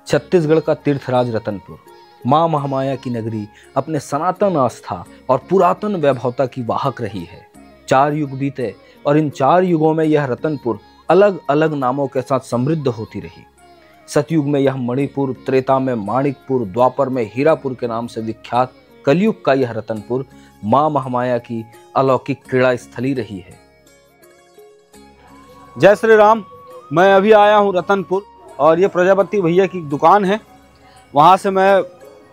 छत्तीसगढ़ का तीर्थराज रतनपुर, मां महामाया की नगरी, अपने सनातन आस्था और पुरातन वैभवता की वाहक रही है। 4 युग बीते और इन 4 युगों में यह रतनपुर अलग अलग नामों के साथ समृद्ध होती रही। सतयुग में यह मणिपुर, त्रेता में माणिकपुर, द्वापर में हीरापुर के नाम से विख्यात, कलयुग का यह रतनपुर मां महामाया की अलौकिक क्रीड़ा स्थली रही है। जय श्री राम। मैं अभी आया हूँ रतनपुर और ये प्रजापति भैया की दुकान है। वहाँ से मैं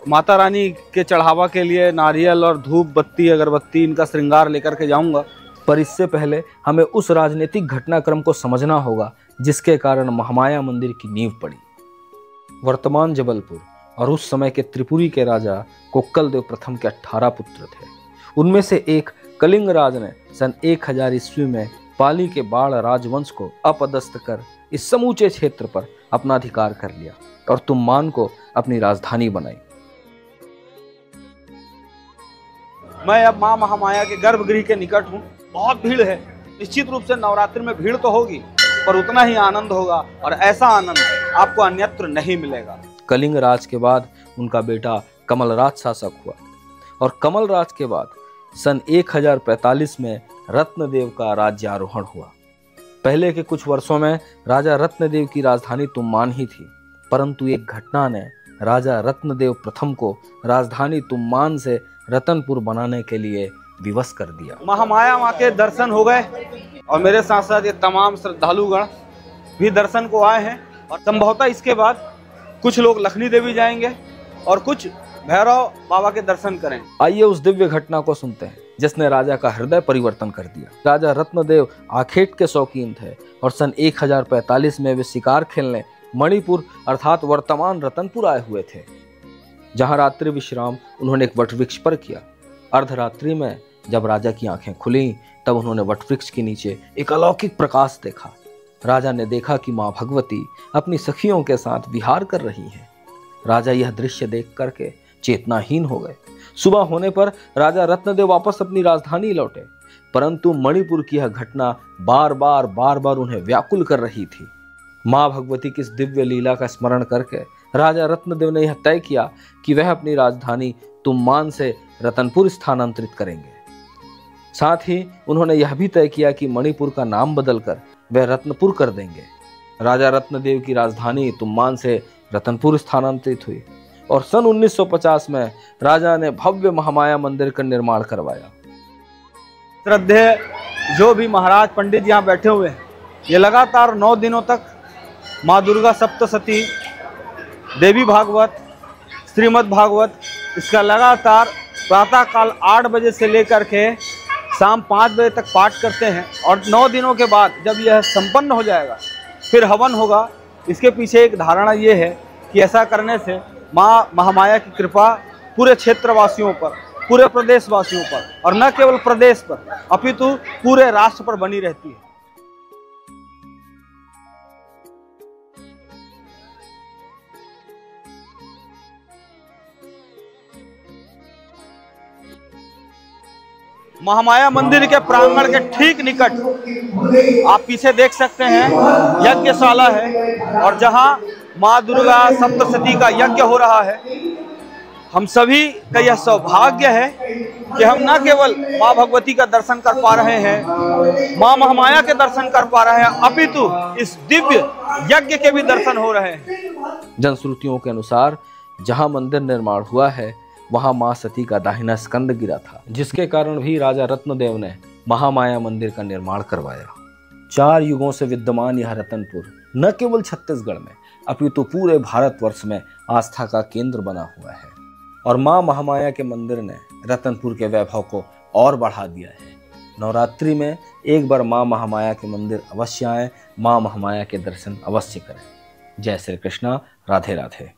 माता रानी के चढ़ावा के लिए नारियल और धूप बत्ती अगरबत्ती इनका श्रृंगार लेकर के जाऊंगा। पर इससे पहले हमें उस राजनीतिक घटनाक्रम को समझना होगा जिसके कारण महामाया मंदिर की नींव पड़ी। वर्तमान जबलपुर और उस समय के त्रिपुरी के राजा कोक्कलदेव प्रथम के 18 पुत्र थे। उनमें से एक कलिंग राज ने सन 1000 ईस्वी में पाली के बाढ़ राजवंश को अपदस्थ कर इस समूचे क्षेत्र पर अपना अधिकार कर लिया और तुम्मान को अपनी राजधानी बनाई। मैं अब मां महामाया के गर्भगृह के निकट हूँ। बहुत भीड़ है। निश्चित रूप से नवरात्रि में भीड़ तो होगी, पर उतना ही आनंद होगा और ऐसा आनंद आपको अन्यत्र नहीं मिलेगा। कलिंग राज के बाद उनका बेटा कमलराज शासक हुआ और कमलराज के बाद सन 1045 में रत्नदेव का राज्यारोहण हुआ। पहले के कुछ वर्षों में राजा रत्नदेव की राजधानी तुम्मान ही थी, परंतु एक घटना ने राजा रत्नदेव प्रथम को राजधानी तुम्मान से रतनपुर बनाने के लिए विवश कर दिया। महामाया माँ के दर्शन हो गए और मेरे साथ साथ ये तमाम श्रद्धालुगण भी दर्शन को आए हैं और संभवतः इसके बाद कुछ लोग लखनी देवी जाएंगे और कुछ भैरव बाबा के दर्शन करें। आइए उस दिव्य घटना को सुनते हैं जिसने राजा का हृदय परिवर्तन कर दिया। राजा रत्नदेव आखेट के शौकीन थे और सन 1045 में वे शिकार खेलने मणिपुर अर्थात वर्तमान रतनपुर आए हुए थे, जहां रात्रि विश्राम उन्होंने एक वटवृक्ष पर किया। अर्धरात्रि में जब राजा की आंखें खुली तब उन्होंने वटवृक्ष के नीचे एक अलौकिक प्रकाश देखा। राजा ने देखा कि मां भगवती अपनी सखियों के साथ विहार कर रही हैं। राजा यह दृश्य देख करके चेतनाहीन हो गए। सुबह होने पर राजा रत्नदेव वापस अपनी राजधानी लौटे, परंतु मणिपुर की यह घटना बार बार उन्हें व्याकुल कर रही थी। मां भगवती की इस दिव्य लीला का स्मरण करके राजा रत्नदेव ने यह तय किया कि वह अपनी राजधानी तुम्मान से रतनपुर स्थानांतरित करेंगे। साथ ही उन्होंने यह भी तय किया कि मणिपुर का नाम बदलकर वह रत्नपुर कर देंगे। राजा रत्नदेव की राजधानी तुम्मान से रतनपुर स्थानांतरित हुई और सन 1950 में राजा ने भव्य महामाया मंदिर का निर्माण करवाया। श्रद्धेय जो भी महाराज पंडित यहाँ बैठे हुए हैं, ये लगातार 9 दिनों तक माँ दुर्गा सप्तशती, देवी भागवत, श्रीमद् भागवत, इसका लगातार प्रातः काल 8 बजे से लेकर के शाम 5 बजे तक पाठ करते हैं और 9 दिनों के बाद जब यह संपन्न हो जाएगा फिर हवन होगा। इसके पीछे एक धारणा ये है कि ऐसा करने से माँ महामाया की कृपा पूरे क्षेत्रवासियों पर, पूरे प्रदेशवासियों पर और न केवल प्रदेश पर अपितु पूरे राष्ट्र पर बनी रहती है। महामाया मंदिर के प्रांगण के ठीक निकट आप पीछे देख सकते हैं यज्ञशाला है और जहां माँ दुर्गा सप्तशती का यज्ञ हो रहा है। हम सभी का यह सौभाग्य है कि हम न केवल माँ भगवती का दर्शन कर पा रहे हैं, माँ महामाया के दर्शन कर पा रहे हैं, अपितु इस दिव्य यज्ञ के भी दर्शन हो रहे हैं। जनश्रुतियों के अनुसार जहां मंदिर निर्माण हुआ है वहां मां सती का दाहिना स्कंद गिरा था, जिसके कारण भी राजा रत्नदेव ने महामाया मंदिर का निर्माण करवाया। 4 युगों से विद्यमान यह रतनपुर न केवल छत्तीसगढ़ में अपितु पूरे भारतवर्ष में आस्था का केंद्र बना हुआ है और मां महामाया के मंदिर ने रतनपुर के वैभव को और बढ़ा दिया है। नवरात्रि में एक बार मां महामाया के मंदिर अवश्य आएं, मां महामाया के दर्शन अवश्य करें। जय श्री कृष्णा, राधे राधे।